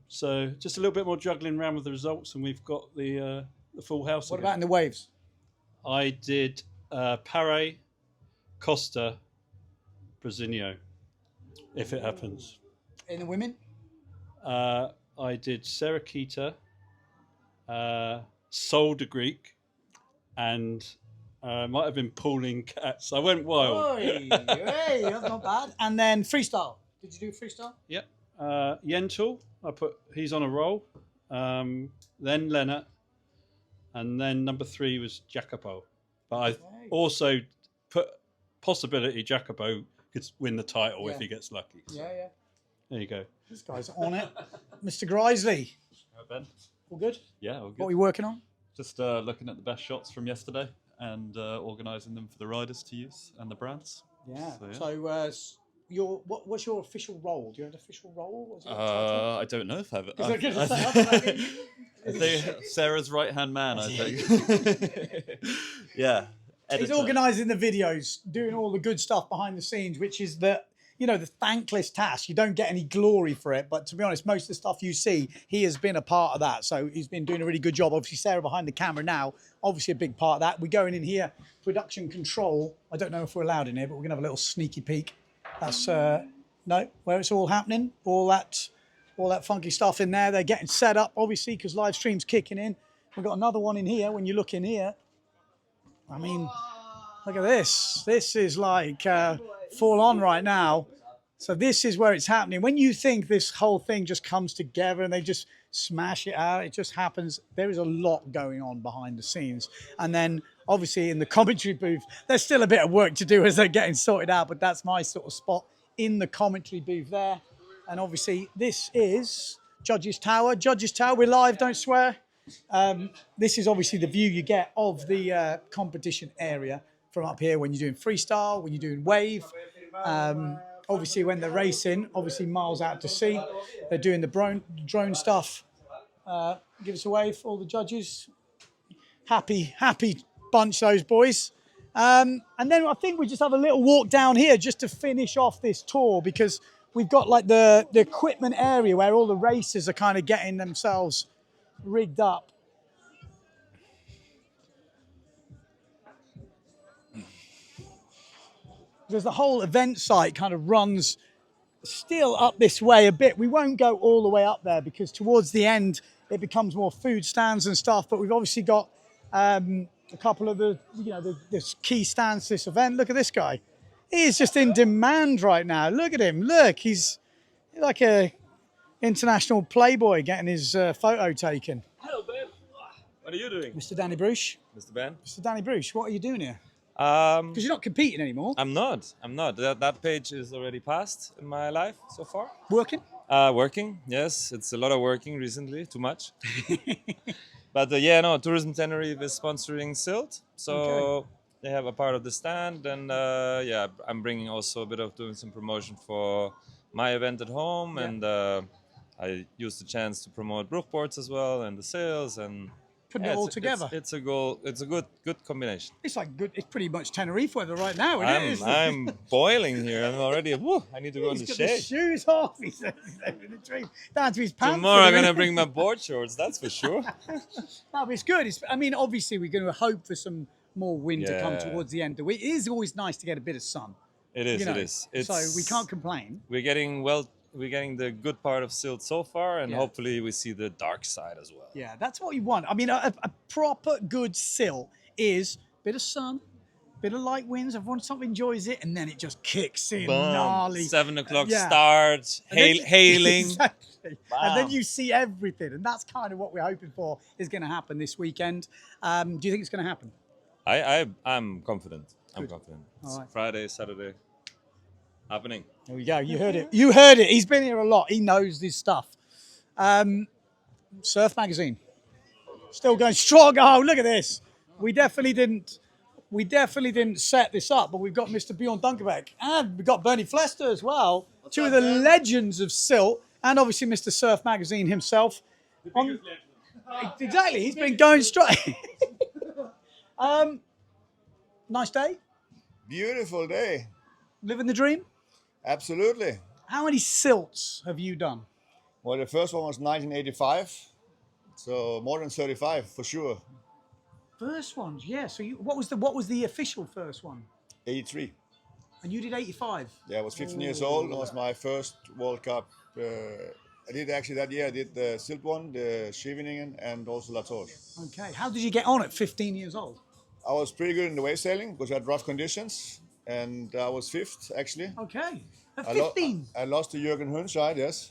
[SPEAKER 13] So just a little bit more juggling around with the results, and we've got the full house.
[SPEAKER 1] What
[SPEAKER 13] again.
[SPEAKER 1] about in the waves?
[SPEAKER 13] I did Pare, Costa, Brasinho, if it happens.
[SPEAKER 1] In the women?
[SPEAKER 13] I did Serakita, Sol de Greek, and might have been Pooling Cats. I went wild.
[SPEAKER 1] Hey, that's not bad. And then freestyle. Did you do freestyle?
[SPEAKER 13] Yep. Yentl, he's on a roll. Then Lennart, and then number 3 was Jacopo. But I also put possibility Jacopo could win the title if he gets lucky. So
[SPEAKER 1] Yeah.
[SPEAKER 13] there you go.
[SPEAKER 1] This guy's on it. Mr. Grisley.
[SPEAKER 14] Ben.
[SPEAKER 1] All good?
[SPEAKER 14] Yeah, all good.
[SPEAKER 1] What are you working on?
[SPEAKER 14] Just looking at the best shots from yesterday and organising them for the riders to use and the brands.
[SPEAKER 1] Yeah.
[SPEAKER 14] So,
[SPEAKER 1] So, what's your official role? Do you have an official role? Was it
[SPEAKER 14] I don't know if I've.
[SPEAKER 1] I
[SPEAKER 14] think Sarah's right-hand man, I think. Yeah.
[SPEAKER 1] He's
[SPEAKER 14] editor.
[SPEAKER 1] organising the videos, doing all the good stuff behind the scenes, which is the thankless task. You don't get any glory for it, but to be honest, most of the stuff you see, he has been a part of that. So he's been doing a really good job. Obviously, Sarah behind the camera now, obviously a big part of that. We're going in here, production control. I don't know if we're allowed in here, but we're going to have a little sneaky peek. That's where it's all happening. All that funky stuff in there. They're getting set up, obviously, because live stream's kicking in. We've got another one in here. When you look in here, I mean, look at this. This is like full on right now. So this is where it's happening. When you think this whole thing just comes together and they just smash it out, it just happens. There is a lot going on behind the scenes. And then obviously in the commentary booth, there's still a bit of work to do as they're getting sorted out, but that's my sort of spot in the commentary booth there. And obviously this is Judges Tower. Judges Tower, we're live, don't swear. This is obviously the view you get of the competition area from up here when you're doing freestyle, when you're doing wave. Obviously, when they're racing, obviously miles out to sea, they're doing the drone stuff. Give us a wave for all the judges. Happy bunch, those boys. And then I think we just have a little walk down here just to finish off this tour, because we've got like the equipment area where all the racers are kind of getting themselves rigged up. There's the whole event site kind of runs still up this way a bit. We won't go all the way up there because towards the end it becomes more food stands and stuff, but we've obviously got a couple of the key stands to this event. Look at this guy. He is just in demand right now. Look at him. Look, he's like a international playboy getting his photo taken.
[SPEAKER 15] Hello, babe. What are you doing?
[SPEAKER 1] Mr. Danny Bruce.
[SPEAKER 15] Mr. Ben?
[SPEAKER 1] Mr. Danny Bruce, what are you doing here? Because you're not competing anymore.
[SPEAKER 15] I'm not. That page is already passed in my life so far.
[SPEAKER 1] Working?
[SPEAKER 15] Working, yes. It's a lot of working recently, too much. But Tourism Tenerife is sponsoring Sylt. So they have a part of the stand. And I'm bringing also a bit of doing some promotion for my event at home. Yeah. And I used the chance to promote Brookboards as well and the sales and
[SPEAKER 1] putting it all together.
[SPEAKER 15] It's a goal. It's a good combination.
[SPEAKER 1] It's like good. It's pretty much Tenerife weather right now. Isn't it?
[SPEAKER 15] I'm boiling here. I'm already. I need to go in the shade.
[SPEAKER 1] He's got the shoes off. He's living the dream. Down to his pants.
[SPEAKER 15] Tomorrow I'm gonna bring my board shorts. That's for sure.
[SPEAKER 1] No, but it's good. Obviously we're going to hope for some more wind to come towards the end of the week. It is always nice to get a bit of sun.
[SPEAKER 15] It is. It is.
[SPEAKER 1] So we can't complain.
[SPEAKER 15] We're getting the good part of Sylt so far, and hopefully we see the dark side as well.
[SPEAKER 1] Yeah, that's what you want. I mean, a proper good Sylt is a bit of sun, bit of light winds, everyone sort of enjoys it, and then it just kicks in gnarly.
[SPEAKER 15] 7 o'clock start, hailing.
[SPEAKER 1] Exactly. And then you see everything, and that's kind of what we're hoping for is going to happen this weekend. Do you think it's going to happen?
[SPEAKER 15] I'm confident. I'm confident. It's Friday, Saturday. Happening.
[SPEAKER 1] There we go. You heard it. You heard it. He's been here a lot. He knows this stuff. Surf Magazine. Still going strong. Oh, look at this. We definitely didn't set this up, but we've got Mr. Bjorn Dunkerbeck and we've got Bernie Flester as well. Two of the legends of Sylt, and obviously Mr. Surf Magazine himself. Exactly. He's been going straight. Nice day.
[SPEAKER 2] Beautiful day.
[SPEAKER 1] Living the dream.
[SPEAKER 2] Absolutely.
[SPEAKER 1] How many Sylts have you done?
[SPEAKER 2] Well, the first one was 1985, so more than 35 for sure.
[SPEAKER 1] First ones, yeah. So what was the official first one?
[SPEAKER 2] 83.
[SPEAKER 1] And you did 85.
[SPEAKER 2] Yeah, I was 15 years old. It was my first World Cup. I did actually that year. I did the Sylt one, the Scheveningen, and also La Torre.
[SPEAKER 1] Okay. How did you get on at 15 years old?
[SPEAKER 2] I was pretty good in the wave sailing because I had rough conditions. And I was fifth, actually.
[SPEAKER 1] Okay. At 15?
[SPEAKER 2] I lost to Jürgen Hunscheid, yes.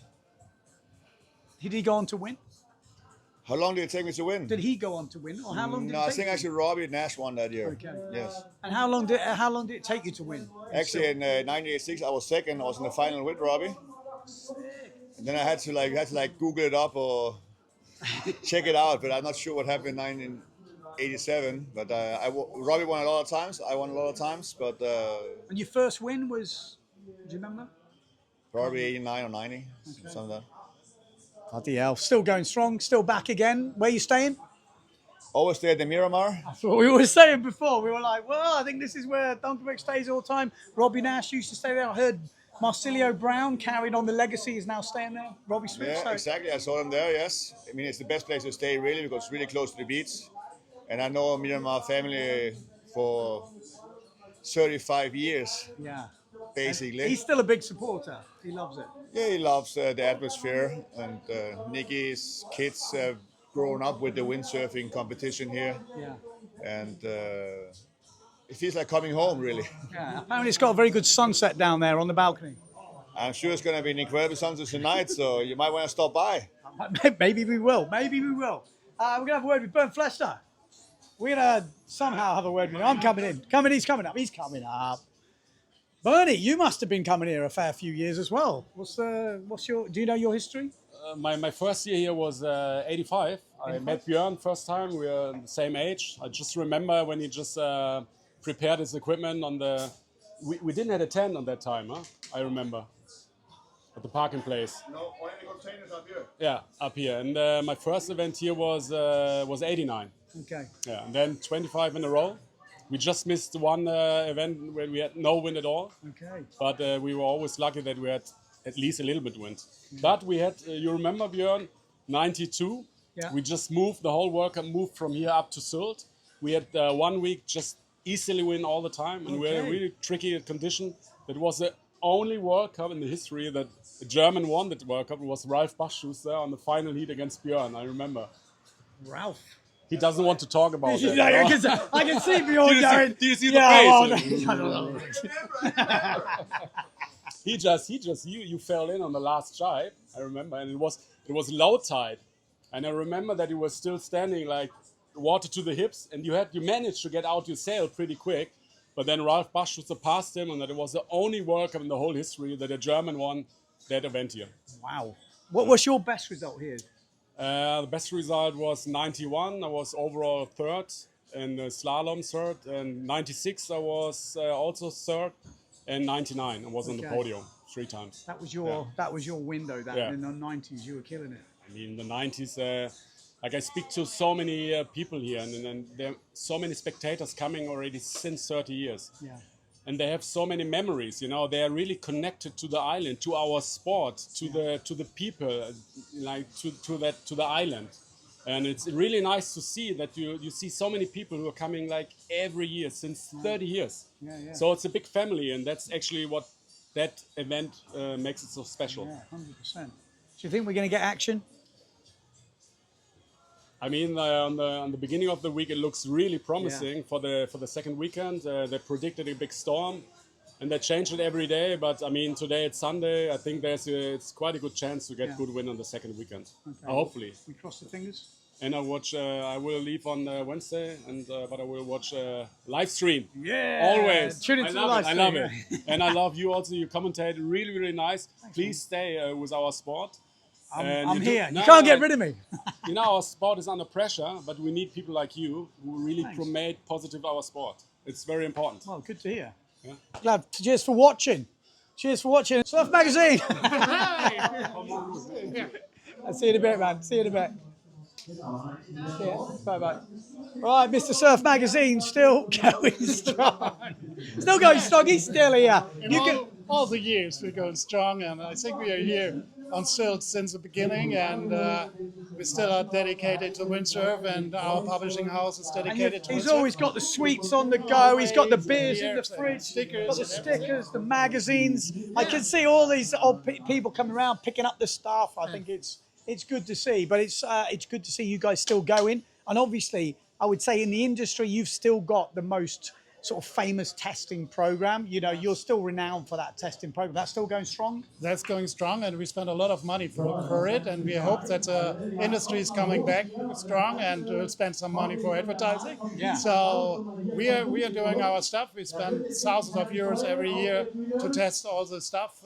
[SPEAKER 1] Did he go on to win?
[SPEAKER 2] How long did it take me to win?
[SPEAKER 1] Did he go on to win? Or how long did it take
[SPEAKER 2] I think actually Robbie Nash won that year.
[SPEAKER 1] Okay.
[SPEAKER 2] Yes.
[SPEAKER 1] And how long did it take you to win?
[SPEAKER 2] Actually, in 1986, I was second. I was in the final with Robbie. And then I had to Google it up or check it out, but I'm not sure what happened in 1987. But Robbie won a lot of times. I won a lot of times. But
[SPEAKER 1] and your first win was? Do you remember?
[SPEAKER 2] Probably 89 or 90, something like that.
[SPEAKER 1] Bloody hell! Still going strong. Still back again. Where are you staying?
[SPEAKER 2] Always stay at the Miramar.
[SPEAKER 1] That's what we were saying before. We were like, well, I think this is where Dunkerbeck stays all the time. Robbie Nash used to stay there. I heard Marsilio Brown carried on the legacy, is now staying there. Robbie Smith.
[SPEAKER 2] Yeah, exactly. I saw them there, yes. I mean, it's the best place to stay, really, because it's really close to the beach. And I know Miramar family for 35 years.
[SPEAKER 1] Yeah.
[SPEAKER 2] Basically.
[SPEAKER 1] And he's still a big supporter. He loves it.
[SPEAKER 2] Yeah, he loves the atmosphere. And Nicky's kids have grown up with the windsurfing competition here.
[SPEAKER 1] Yeah.
[SPEAKER 2] And it feels like coming home, really.
[SPEAKER 1] Yeah. Apparently it's got a very good sunset down there on the balcony.
[SPEAKER 2] I'm sure it's going to be an incredible sunset tonight, so you might want to stop by.
[SPEAKER 1] Maybe we will. Maybe we will. We're going to have a word with Bernd Flester. We're going to somehow have a word with him. I'm coming in. He's coming up. He's coming up. Bernie, you must have been coming here a fair few years as well. Do you know your history?
[SPEAKER 16] My first year here was 85.
[SPEAKER 8] I met Björn first time. We were the same age. I just remember when he just prepared his equipment on the. We didn't have a tent on that time, huh? I remember. At the parking place.
[SPEAKER 2] No, only the containers up here.
[SPEAKER 8] Yeah, up here. And my first event here was 89.
[SPEAKER 1] Okay.
[SPEAKER 8] Yeah, and then 25 in a row. We just missed one event where we had no wind at all.
[SPEAKER 1] Okay.
[SPEAKER 8] But we were always lucky that we had at least a little bit wind. But we had, you remember, Björn, 92.
[SPEAKER 1] Yeah.
[SPEAKER 8] We just moved, the whole World Cup moved from here up to Sylt. We had 1 week just easily win all the time. And we had a really tricky condition. That was the only World Cup in the history that a German won that World Cup. It was Ralf Bachschuster on the final heat against Björn, I remember.
[SPEAKER 1] Ralph.
[SPEAKER 8] He doesn't want to talk about it.
[SPEAKER 1] I can see Björn going.
[SPEAKER 8] Do you see the face? He just you fell in on the last jibe, I remember, and it was low tide, and I remember that you were still standing like water to the hips, and you managed to get out your sail pretty quick, but then Ralf Bachschuster passed him, and that it was the only World Cup in the whole history that a German won that event here.
[SPEAKER 1] Wow. What was your best result here?
[SPEAKER 8] The best result was 91. I was overall third, and slalom third, and 96 I was also third, and 99 I was on the podium 3 times.
[SPEAKER 1] That was your window. That in the 90s you were killing it.
[SPEAKER 8] I mean, in the 90s, like I speak to so many people here, and there are so many spectators coming already since 30 years.
[SPEAKER 1] Yeah.
[SPEAKER 8] And they have so many memories, you know. They are really connected to the island, to our sport, to the people, like to the island. And it's really nice to see that you see so many people who are coming like every year since 30 years.
[SPEAKER 1] Yeah, yeah.
[SPEAKER 8] So it's a big family, and that's actually what that event makes it so special.
[SPEAKER 1] Yeah, 100%. Do you think we're going to get action?
[SPEAKER 8] I mean, on the beginning of the week, it looks really promising for the second weekend. They predicted a big storm, and they change it every day. But I mean, today it's Sunday. I think it's quite a good chance to get good wind on the second weekend.
[SPEAKER 1] Okay.
[SPEAKER 8] Hopefully.
[SPEAKER 1] We cross the fingers.
[SPEAKER 8] And I will leave on Wednesday, but I will watch live stream.
[SPEAKER 1] Yeah,
[SPEAKER 8] always.
[SPEAKER 1] Tune into the live
[SPEAKER 8] I love
[SPEAKER 1] stream.
[SPEAKER 8] it, and I love you also. You commentate really, really nice.
[SPEAKER 1] Thanks,
[SPEAKER 8] Please stay with our sport.
[SPEAKER 1] I'm here. You can't get rid of me.
[SPEAKER 8] You know, our sport is under pressure, but we need people like you who really promote positive our sport. It's very important.
[SPEAKER 1] Well, good to hear.
[SPEAKER 8] Yeah.
[SPEAKER 1] Glad. Cheers for watching. Cheers for watching Surf Magazine. I'll see you in a bit, man. See you in a bit. Bye-bye. Right, Mr. Surf Magazine still going strong. Still going strong. He's still here.
[SPEAKER 16] All the years we're going strong, and I think we are here on Sylt since the beginning, and we still are dedicated to windsurf, and our publishing house is dedicated to
[SPEAKER 1] He's
[SPEAKER 16] windsurf.
[SPEAKER 1] always got the sweets on the go. He's got the beers in the
[SPEAKER 16] Beers and
[SPEAKER 1] fridge.
[SPEAKER 16] stickers
[SPEAKER 1] Got the
[SPEAKER 16] and
[SPEAKER 1] stickers, the magazines. I can see all these old people coming around picking up the stuff. I think it's good to see, but it's good to see you guys still going. And obviously, I would say in the industry, you've still got the most sort of famous testing program. You know, you're still renowned for that testing program. That's still going strong?
[SPEAKER 16] That's going strong, and we spend a lot of money for it, and we hope that the industry is coming back strong, and we'll spend some money for advertising.
[SPEAKER 1] Yeah.
[SPEAKER 16] So we are doing our stuff. We spend thousands of euros every year to test all the stuff.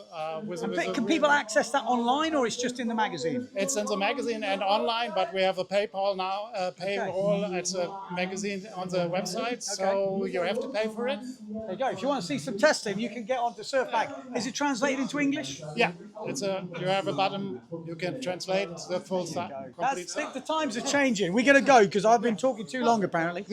[SPEAKER 1] Can people access that online, or it's just in the magazine?
[SPEAKER 16] It's in the magazine and online, but we have a PayPal now, paywall at the magazine on the website, so you have to pay for it.
[SPEAKER 1] There you go. If you want to see some testing, you can get onto Surfback. Is it translated into English?
[SPEAKER 16] Yeah, you have a button. You can translate the full stuff.
[SPEAKER 1] The times are changing. We're going to go because I've been talking too long, apparently.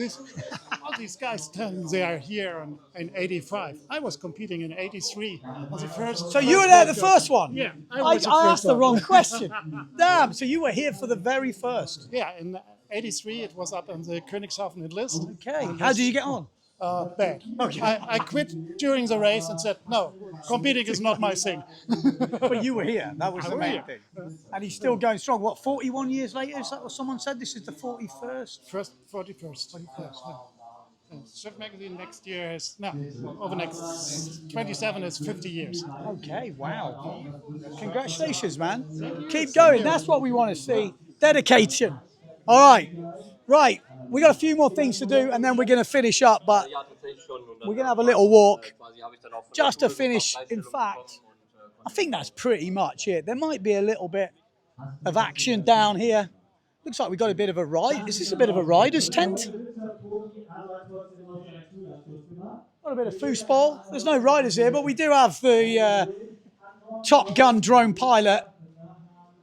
[SPEAKER 16] All these guys telling they are here in 85. I was competing in 83 on the first.
[SPEAKER 1] So you were there the first one?
[SPEAKER 16] Yeah.
[SPEAKER 1] I asked the wrong question. Damn. So you were here for the very first?
[SPEAKER 16] Yeah. In 83, it was up on the Königshofen list.
[SPEAKER 1] Okay. How did you get on?
[SPEAKER 16] Bad. Okay. I quit during the race and said, no, competing is not my thing.
[SPEAKER 1] But you were here. That was the main thing. And he's still going strong. What, 41 years later? Is that what someone said? This is the 41st?
[SPEAKER 16] 41st. Surf Magazine next year is, over next 27 is 50 years.
[SPEAKER 1] Okay, wow. Congratulations, man. Keep going. That's what we want to see. Dedication. All right. Right. We got a few more things to do, and then we're going to finish up, but we're going to have a little walk just to finish. In fact, I think that's pretty much it. There might be a little bit of action down here. Looks like we got a bit of a ride. Is this a bit of a rider's tent? Got a bit of foosball. There's no riders here, but we do have the Top Gun drone pilot,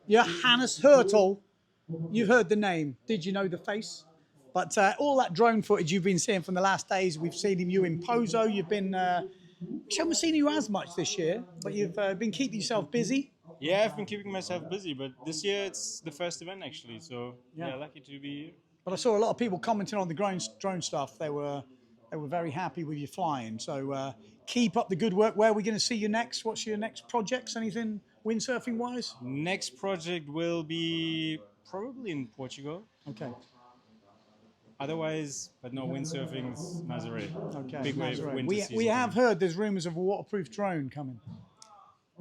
[SPEAKER 1] Johannes Hertel. You've heard the name. Did you know the face? But all that drone footage you've been seeing from the last days, we've seen you in Pozo. You've been, we haven't seen you as much this year, but you've been keeping yourself busy.
[SPEAKER 17] Yeah, I've been keeping myself busy, but this year it's the first event actually, so yeah, lucky to be here.
[SPEAKER 1] But I saw a lot of people commenting on the drone stuff. They were very happy with you flying. So keep up the good work. Where are we going to see you next? What's your next projects? Anything windsurfing wise?
[SPEAKER 17] Next project will be probably in Portugal.
[SPEAKER 1] Okay.
[SPEAKER 17] Otherwise, but no, windsurfing's Nazaré.
[SPEAKER 1] Okay.
[SPEAKER 17] Big wave winter
[SPEAKER 1] We
[SPEAKER 17] season.
[SPEAKER 1] have heard there's rumours of a waterproof drone coming.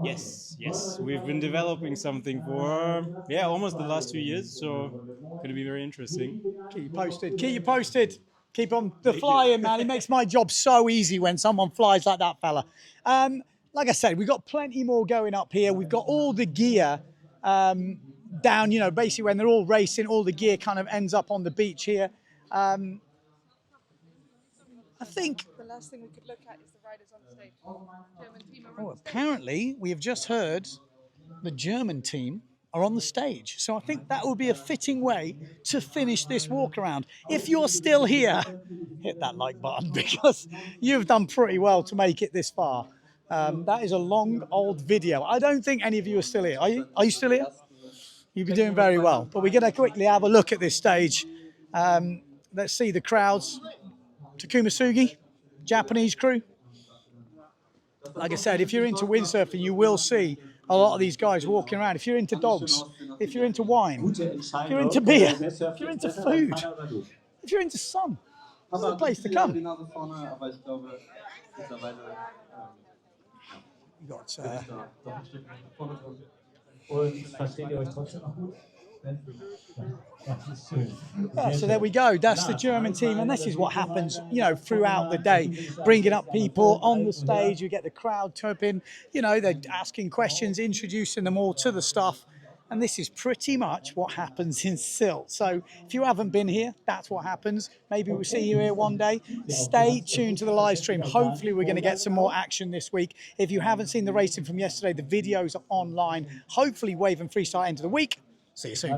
[SPEAKER 17] Yes, we've been developing something for almost the last 2 years, so going to be very interesting.
[SPEAKER 1] Keep you posted. Keep you posted. Keep on the flying, man. It makes my job so easy when someone flies like that fella. Like I said, we've got plenty more going up here. We've got all the gear down, you know, basically when they're all racing, all the gear kind of ends up on the beach here. I think...
[SPEAKER 6] The last thing we could look at is the riders on stage. German team are on
[SPEAKER 1] Oh,
[SPEAKER 6] the stage.
[SPEAKER 1] apparently, we have just heard the German team are on the stage. So I think that would be a fitting way to finish this walk around. If you're still here, hit that like button because you've done pretty well to make it this far. That is a long, old video. I don't think any of you are still here. Are you? Are you still here? You've been doing very well. But we're going to quickly have a look at this stage. Let's see the crowds. Takuma Sugi, Japanese crew. Like I said, if you're into windsurfing, you will see a lot of these guys walking around. If you're into dogs, if you're into wine, if you're into beer, if you're into food, if you're into sun, this is the place to come. You got, yeah, so there we go. That's the German team, and this is what happens, you know, throughout the day. Bringing up people on the stage, you get the crowd chirping, you know, they're asking questions, introducing them all to the stuff, and this is pretty much what happens in Sylt. So if you haven't been here, that's what happens. Maybe we'll see you here one day. Stay tuned to the live stream. Hopefully we're going to get some more action this week. If you haven't seen the racing from yesterday, the videos are online. Hopefully Wave and Freestyle end of the week. See you soon.